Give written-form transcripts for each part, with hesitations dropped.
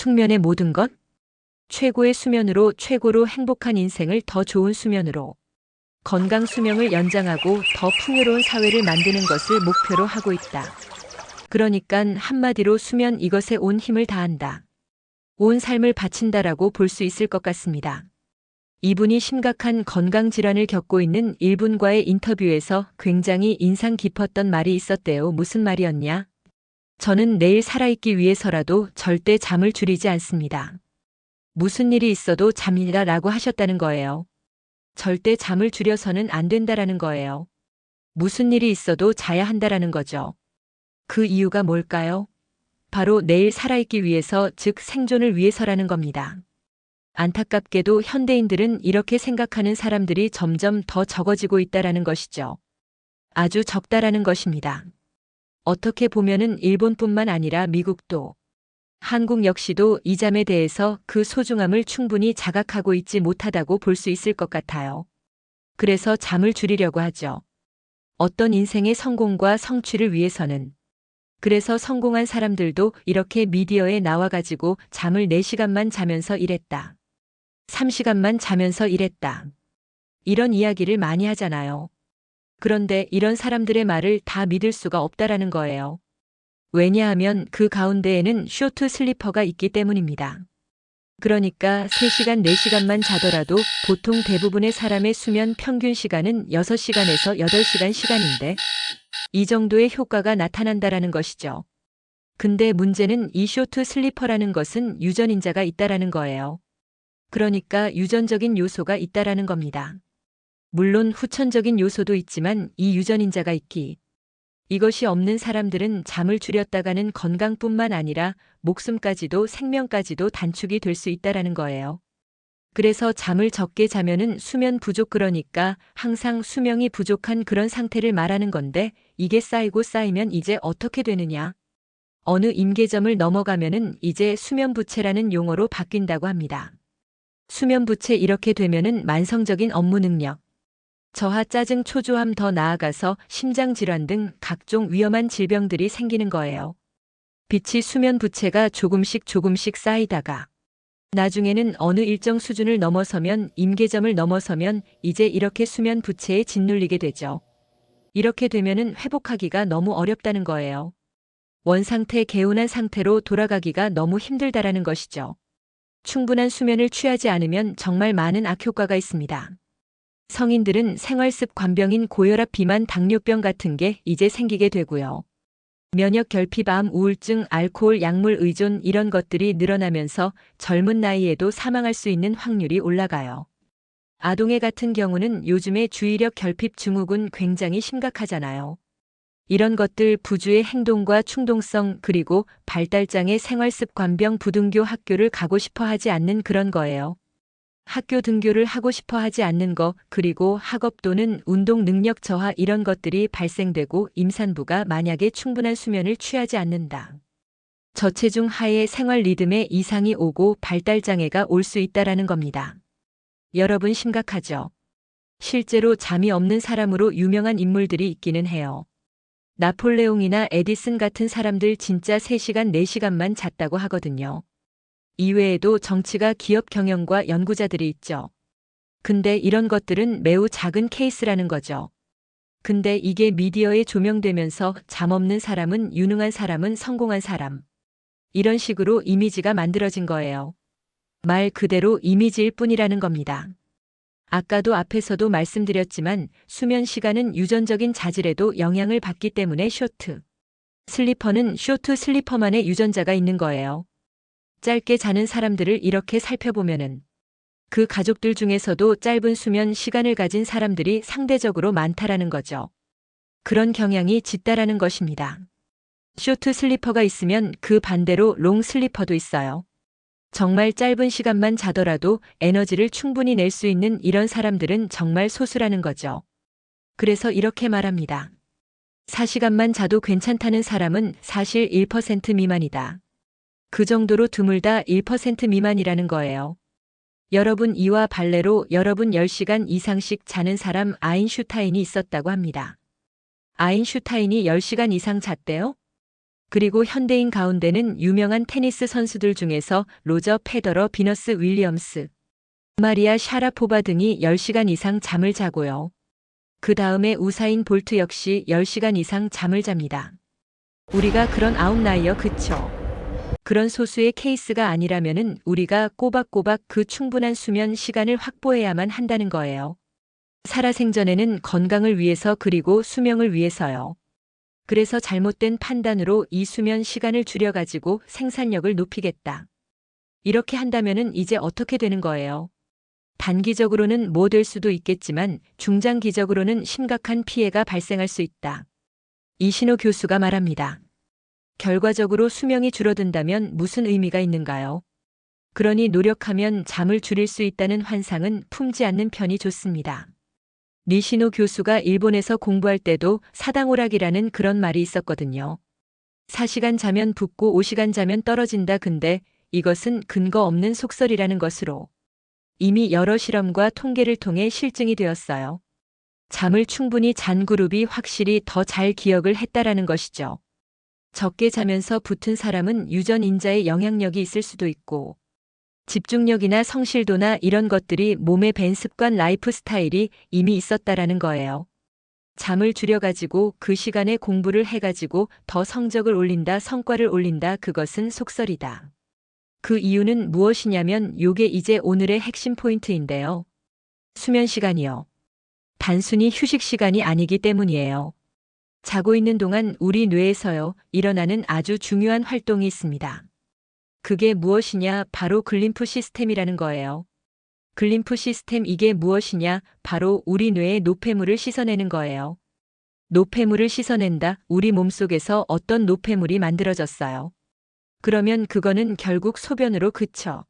숙면의 모든 것? 최고의 수면으로 최고로 행복한 인생을 더 좋은 수면으로 건강 수명을 연장하고 더 풍요로운 사회를 만드는 것을 목표로 하고 있다. 그러니깐 한마디로 수면 이것에 온 힘을 다한다. 온 삶을 바친다라고 볼 수 있을 것 같습니다. 이분이 심각한 건강질환을 겪고 있는 일본과의 인터뷰에서 굉장히 인상 깊었던 말이 있었대요. 무슨 말이었냐? 저는 내일 살아있기 위해서라도 절대 잠을 줄이지 않습니다. 무슨 일이 있어도 잠이라라고 하셨다는 거예요. 절대 잠을 줄여서는 안 된다라는 거예요. 무슨 일이 있어도 자야 한다라는 거죠. 그 이유가 뭘까요? 바로 내일 살아있기 위해서, 즉 생존을 위해서라는 겁니다. 안타깝게도 현대인들은 이렇게 생각하는 사람들이 점점 더 적어지고 있다라는 것이죠. 아주 적다라는 것입니다. 어떻게 보면은 일본뿐만 아니라 미국도, 한국 역시도 이 잠에 대해서 그 소중함을 충분히 자각하고 있지 못하다고 볼 수 있을 것 같아요. 그래서 잠을 줄이려고 하죠. 어떤 인생의 성공과 성취를 위해서는. 그래서 성공한 사람들도 이렇게 미디어에 나와가지고 잠을 4시간만 자면서 일했다. 3시간만 자면서 일했다. 이런 이야기를 많이 하잖아요. 그런데 이런 사람들의 말을 다 믿을 수가 없다라는 거예요. 왜냐하면 그 가운데에는 쇼트 슬리퍼가 있기 때문입니다. 그러니까 3시간, 4시간만 자더라도 보통 대부분의 사람의 수면 평균 시간은 6시간에서 8시간 시간인데 이 정도의 효과가 나타난다라는 것이죠. 근데 문제는 이 쇼트 슬리퍼라는 것은 유전인자가 있다라는 거예요. 그러니까 유전적인 요소가 있다라는 겁니다. 물론 후천적인 요소도 있지만 이 유전인자가 있기. 이것이 없는 사람들은 잠을 줄였다가는 건강뿐만 아니라 목숨까지도 생명까지도 단축이 될 수 있다라는 거예요. 그래서 잠을 적게 자면은 수면 부족, 그러니까 항상 수명이 부족한 그런 상태를 말하는 건데 이게 쌓이고 쌓이면 이제 어떻게 되느냐? 어느 임계점을 넘어가면은 이제 수면부채라는 용어로 바뀐다고 합니다. 수면부채 이렇게 되면은 만성적인 업무 능력, 저하, 짜증, 초조함, 더 나아가서 심장질환 등 각종 위험한 질병들이 생기는 거예요. 빛이 수면부채가 조금씩 쌓이다가 나중에는 어느 일정 수준을 넘어서면, 임계점을 넘어서면 이제 이렇게 수면부채에 짓눌리게 되죠. 이렇게 되면은 회복하기가 너무 어렵다는 거예요. 원상태, 개운한 상태로 돌아가기가 너무 힘들다라는 것이죠. 충분한 수면을 취하지 않으면 정말 많은 악효과가 있습니다. 성인들은 생활습관병인 고혈압, 비만, 당뇨병 같은 게 이제 생기게 되고요. 면역 결핍, 암, 우울증, 알코올, 약물 의존 이런 것들이 늘어나면서 젊은 나이에도 사망할 수 있는 확률이 올라가요. 아동애 같은 경우는 요즘에 주의력 결핍 증후군 굉장히 심각하잖아요. 이런 것들 부주의 행동과 충동성, 그리고 발달장애, 생활습관병, 부등교, 학교를 가고 싶어 하지 않는 그런 거예요. 학교 등교를 하고 싶어 하지 않는 거, 그리고 학업 또는 운동 능력 저하 이런 것들이 발생되고 임산부가 만약에 충분한 수면을 취하지 않는다. 저체중 하에 생활 리듬에 이상이 오고 발달장애가 올 수 있다라는 겁니다. 여러분 심각하죠? 실제로 잠이 없는 사람으로 유명한 인물들이 있기는 해요. 나폴레옹이나 에디슨 같은 사람들 진짜 3시간, 4시간만 잤다고 하거든요. 이외에도 정치가, 기업 경영과 연구자들이 있죠. 근데 이런 것들은 매우 작은 케이스라는 거죠. 근데 이게 미디어에 조명되면서 잠 없는 사람은 유능한 사람은 성공한 사람. 이런 식으로 이미지가 만들어진 거예요. 말 그대로 이미지일 뿐이라는 겁니다. 아까도 앞에서도 말씀드렸지만 수면 시간은 유전적인 자질에도 영향을 받기 때문에 쇼트 슬리퍼는 쇼트 슬리퍼만의 유전자가 있는 거예요. 짧게 자는 사람들을 이렇게 살펴보면은 그 가족들 중에서도 짧은 수면 시간을 가진 사람들이 상대적으로 많다라는 거죠. 그런 경향이 짙다라는 것입니다. 쇼트 슬리퍼가 있으면 그 반대로 롱 슬리퍼도 있어요. 정말 짧은 시간만 자더라도 에너지를 충분히 낼 수 있는 이런 사람들은 정말 소수라는 거죠. 그래서 이렇게 말합니다. 4시간만 자도 괜찮다는 사람은 사실 1% 미만이다. 그 정도로 드물다. 1% 미만이라는 거예요. 여러분, 이와 발레로 여러분 10시간 이상씩 자는 사람 아인슈타인이 있었다고 합니다. 아인슈타인이 10시간 이상 잤대요? 그리고 현대인 가운데는 유명한 테니스 선수들 중에서 로저 페더러, 비너스 윌리엄스, 마리아 샤라포바 등이 10시간 이상 잠을 자고요. 그 다음에 우사인 볼트 역시 10시간 이상 잠을 잡니다. 우리가 그런 아웃라이어 그쵸? 그런 소수의 케이스가 아니라면은 우리가 꼬박꼬박 그 충분한 수면 시간을 확보해야만 한다는 거예요. 살아생전에는 건강을 위해서 그리고 수명을 위해서요. 그래서 잘못된 판단으로 이 수면 시간을 줄여가지고 생산력을 높이겠다. 이렇게 한다면은 이제 어떻게 되는 거예요? 단기적으로는 뭐 될 수도 있겠지만 중장기적으로는 심각한 피해가 발생할 수 있다. 이신호 교수가 말합니다. 결과적으로 수명이 줄어든다면 무슨 의미가 있는가요? 그러니 노력하면 잠을 줄일 수 있다는 환상은 품지 않는 편이 좋습니다. 니시노 교수가 일본에서 공부할 때도 사당오락이라는 그런 말이 있었거든요. 4시간 자면 붙고 5시간 자면 떨어진다. 근데 이것은 근거 없는 속설이라는 것으로 이미 여러 실험과 통계를 통해 실증이 되었어요. 잠을 충분히 잔 그룹이 확실히 더 잘 기억을 했다라는 것이죠. 적게 자면서 붙은 사람은 유전인자의 영향력이 있을 수도 있고 집중력이나 성실도나 이런 것들이 몸에 밴 습관 라이프 스타일이 이미 있었다라는 거예요. 잠을 줄여가지고 그 시간에 공부를 해가지고 더 성적을 올린다, 성과를 올린다, 그것은 속설이다. 그 이유는 무엇이냐면 요게 이제 오늘의 핵심 포인트인데요. 수면 시간이요. 단순히 휴식 시간이 아니기 때문이에요. 자고 있는 동안 우리 뇌에서요, 일어나는 아주 중요한 활동이 있습니다. 그게 무엇이냐? 바로 글림프 시스템이라는 거예요. 글림프 시스템 이게 무엇이냐? 바로 우리 뇌의 노폐물을 씻어내는 거예요. 노폐물을 씻어낸다. 우리 몸속에서 어떤 노폐물이 만들어졌어요. 그러면 그거는 결국 소변으로 그쳐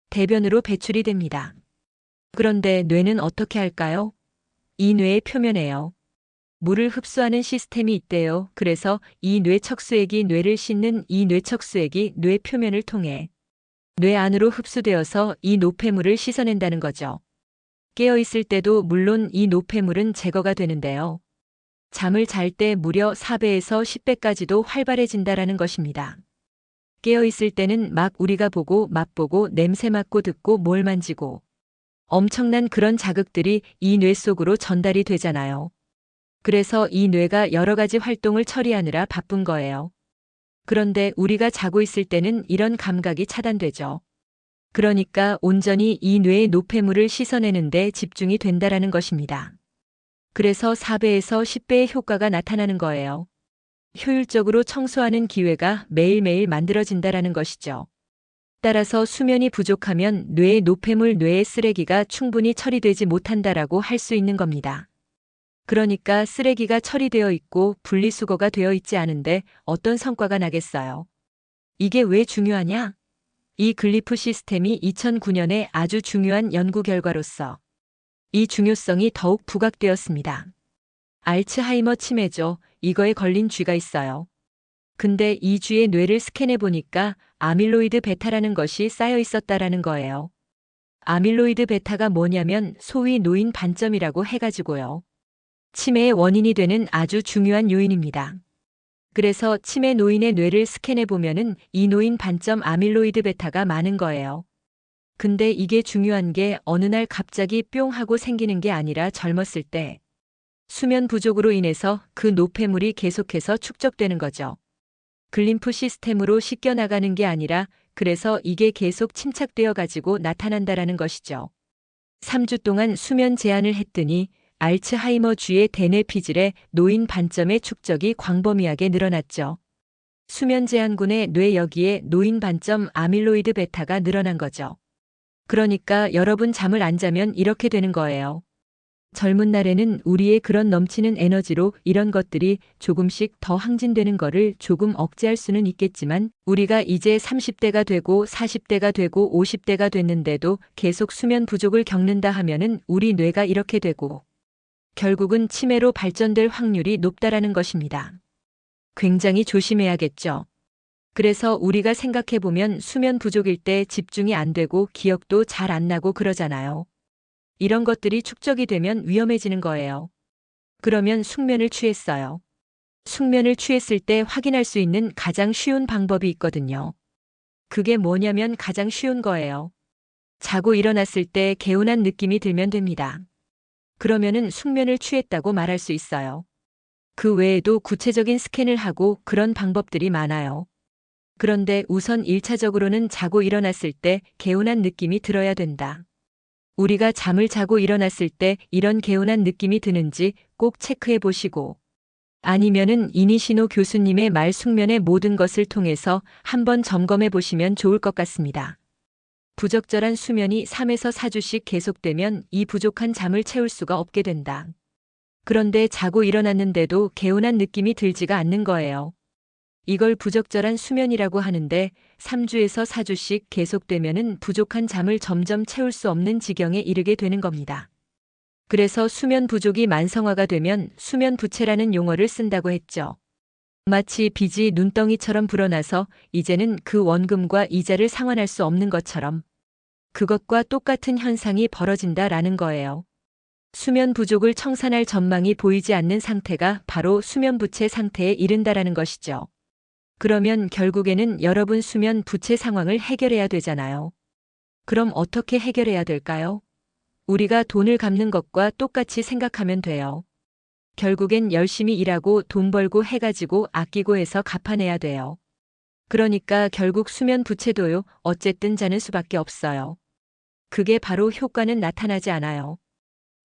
대변으로 배출이 됩니다. 그런데 뇌는 어떻게 할까요? 이 뇌의 표면에요. 물을 흡수하는 시스템이 있대요. 그래서 이 뇌척수액이 뇌를 씻는 이 뇌척수액이 뇌 표면을 통해 뇌 안으로 흡수되어서 이 노폐물을 씻어낸다는 거죠. 깨어있을 때도 물론 이 노폐물은 제거가 되는데요. 잠을 잘 때 무려 4배에서 10배까지도 활발해진다라는 것입니다. 깨어있을 때는 막 우리가 보고 맛보고 냄새 맡고 듣고 뭘 만지고 엄청난 그런 자극들이 이 뇌 속으로 전달이 되잖아요. 그래서 이 뇌가 여러 가지 활동을 처리하느라 바쁜 거예요. 그런데 우리가 자고 있을 때는 이런 감각이 차단되죠. 그러니까 온전히 이 뇌의 노폐물을 씻어내는데 집중이 된다라는 것입니다. 그래서 4배에서 10배의 효과가 나타나는 거예요. 효율적으로 청소하는 기회가 매일매일 만들어진다라는 것이죠. 따라서 수면이 부족하면 뇌의 노폐물, 뇌의 쓰레기가 충분히 처리되지 못한다라고 할 수 있는 겁니다. 그러니까 쓰레기가 처리되어 있고 분리수거가 되어 있지 않은데 어떤 성과가 나겠어요? 이게 왜 중요하냐? 이 글리프 시스템이 2009년에 아주 중요한 연구 결과로서 이 중요성이 더욱 부각되었습니다. 알츠하이머 치매죠. 이거에 걸린 쥐가 있어요. 근데 이 쥐의 뇌를 스캔해 보니까 아밀로이드 베타라는 것이 쌓여 있었다라는 거예요. 아밀로이드 베타가 뭐냐면 소위 노인 반점이라고 해가지고요. 치매의 원인이 되는 아주 중요한 요인입니다. 그래서 치매 노인의 뇌를 스캔해 보면은 이 노인 반점 아밀로이드 베타가 많은 거예요. 근데 이게 중요한 게 어느 날 갑자기 뿅 하고 생기는 게 아니라 젊었을 때 수면 부족으로 인해서 그 노폐물이 계속해서 축적되는 거죠. 글림프 시스템으로 씻겨나가는 게 아니라 그래서 이게 계속 침착되어 가지고 나타난다라는 것이죠. 3주 동안 수면 제한을 했더니 알츠하이머 쥐의 대뇌 피질에 노인 반점의 축적이 광범위하게 늘어났죠. 수면 제한군의 뇌 여기에 노인 반점 아밀로이드 베타가 늘어난 거죠. 그러니까 여러분 잠을 안 자면 이렇게 되는 거예요. 젊은 날에는 우리의 그런 넘치는 에너지로 이런 것들이 조금씩 더 항진되는 거를 조금 억제할 수는 있겠지만 우리가 이제 30대가 되고 40대가 되고 50대가 됐는데도 계속 수면 부족을 겪는다 하면은 우리 뇌가 이렇게 되고 결국은 치매로 발전될 확률이 높다라는 것입니다. 굉장히 조심해야겠죠. 그래서 우리가 생각해보면 수면 부족일 때 집중이 안 되고 기억도 잘 안 나고 그러잖아요. 이런 것들이 축적이 되면 위험해지는 거예요. 그러면 숙면을 취했어요. 숙면을 취했을 때 확인할 수 있는 가장 쉬운 방법이 있거든요. 그게 뭐냐면 가장 쉬운 거예요. 자고 일어났을 때 개운한 느낌이 들면 됩니다. 그러면은 숙면을 취했다고 말할 수 있어요. 그 외에도 구체적인 스캔을 하고 그런 방법들이 많아요. 그런데 우선 1차적으로는 자고 일어났을 때 개운한 느낌이 들어야 된다. 우리가 잠을 자고 일어났을 때 이런 개운한 느낌이 드는지 꼭 체크해 보시고, 아니면은 이니시노 교수님의 말 숙면의 모든 것을 통해서 한번 점검해 보시면 좋을 것 같습니다. 부적절한 수면이 3에서 4주씩 계속되면 이 부족한 잠을 채울 수가 없게 된다. 그런데 자고 일어났는데도 개운한 느낌이 들지가 않는 거예요. 이걸 부적절한 수면이라고 하는데 3주에서 4주씩 계속되면은 부족한 잠을 점점 채울 수 없는 지경에 이르게 되는 겁니다. 그래서 수면 부족이 만성화가 되면 수면 부채라는 용어를 쓴다고 했죠. 마치 빚이 눈덩이처럼 불어나서 이제는 그 원금과 이자를 상환할 수 없는 것처럼 그것과 똑같은 현상이 벌어진다라는 거예요. 수면 부족을 청산할 전망이 보이지 않는 상태가 바로 수면 부채 상태에 이른다라는 것이죠. 그러면 결국에는 여러분 수면 부채 상황을 해결해야 되잖아요. 그럼 어떻게 해결해야 될까요? 우리가 돈을 갚는 것과 똑같이 생각하면 돼요. 결국엔 열심히 일하고 돈 벌고 해가지고 아끼고 해서 갚아내야 돼요. 그러니까 결국 수면 부채도요, 어쨌든 자는 수밖에 없어요. 그게 바로 효과는 나타나지 않아요.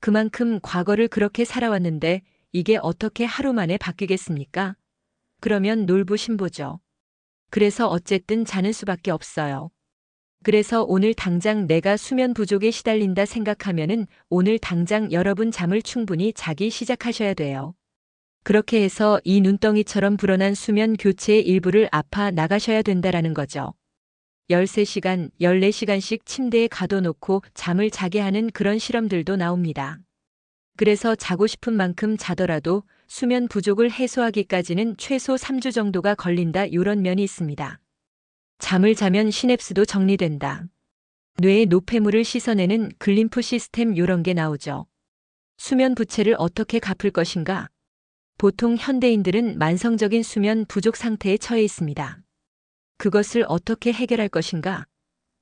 그만큼 과거를 그렇게 살아왔는데 이게 어떻게 하루 만에 바뀌겠습니까? 그러면 놀부심보죠. 그래서 어쨌든 자는 수밖에 없어요. 그래서 오늘 당장 내가 수면 부족에 시달린다 생각하면은 오늘 당장 여러분 잠을 충분히 자기 시작하셔야 돼요. 그렇게 해서 이 눈덩이처럼 불어난 수면 교체의 일부를 아파 나가셔야 된다라는 거죠. 13시간, 14시간씩 침대에 가둬놓고 잠을 자게 하는 그런 실험들도 나옵니다. 그래서 자고 싶은 만큼 자더라도 수면 부족을 해소하기까지는 최소 3주 정도가 걸린다 이런 면이 있습니다. 잠을 자면 시냅스도 정리된다. 뇌의 노폐물을 씻어내는 글림프 시스템 이런 게 나오죠. 수면 부채를 어떻게 갚을 것인가? 보통 현대인들은 만성적인 수면 부족 상태에 처해 있습니다. 그것을 어떻게 해결할 것인가?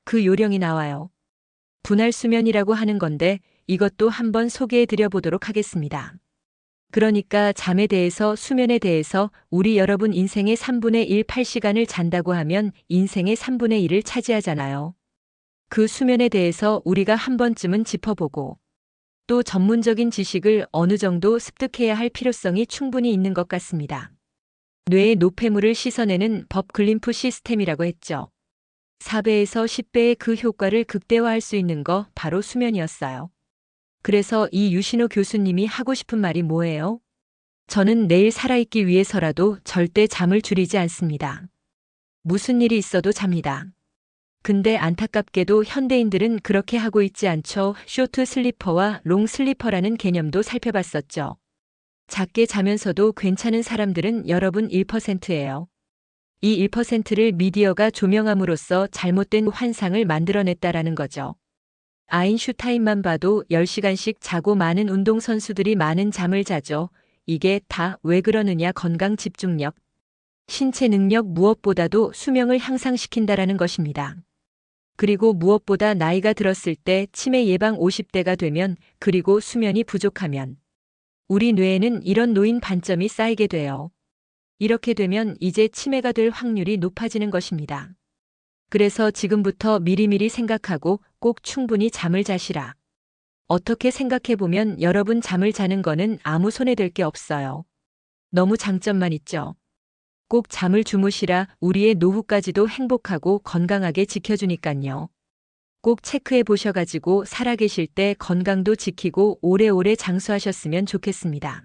그 요령이 나와요. 분할 수면이라고 하는 건데 이것도 한번 소개해 드려 보도록 하겠습니다. 그러니까 잠에 대해서 수면에 대해서 우리 여러분 인생의 3분의 1 8시간을 잔다고 하면 인생의 3분의 1을 차지하잖아요. 그 수면에 대해서 우리가 한 번쯤은 짚어보고 또 전문적인 지식을 어느 정도 습득해야 할 필요성이 충분히 있는 것 같습니다. 뇌의 노폐물을 씻어내는 법 글림프 시스템이라고 했죠. 4배에서 10배의 그 효과를 극대화할 수 있는 거 바로 수면이었어요. 그래서 이 유신호 교수님이 하고 싶은 말이 뭐예요? 저는 내일 살아있기 위해서라도 절대 잠을 줄이지 않습니다. 무슨 일이 있어도 잡니다. 근데 안타깝게도 현대인들은 그렇게 하고 있지 않죠. 쇼트 슬리퍼와 롱 슬리퍼라는 개념도 살펴봤었죠. 작게 자면서도 괜찮은 사람들은 여러분 1%예요. 이 1%를 미디어가 조명함으로써 잘못된 환상을 만들어냈다라는 거죠. 아인슈타인만 봐도 10시간씩 자고 많은 운동선수들이 많은 잠을 자죠. 이게 다 왜 그러느냐? 건강 집중력, 신체 능력 무엇보다도 수명을 향상시킨다라는 것입니다. 그리고 무엇보다 나이가 들었을 때 치매 예방 50대가 되면 그리고 수면이 부족하면 우리 뇌에는 이런 노인 반점이 쌓이게 돼요. 이렇게 되면 이제 치매가 될 확률이 높아지는 것입니다. 그래서 지금부터 미리미리 생각하고 꼭 충분히 잠을 자시라. 어떻게 생각해보면 여러분 잠을 자는 거는 아무 손해될 게 없어요. 너무 장점만 있죠. 꼭 잠을 주무시라. 우리의 노후까지도 행복하고 건강하게 지켜주니깐요. 꼭 체크해 보셔가지고 살아계실 때 건강도 지키고 오래오래 장수하셨으면 좋겠습니다.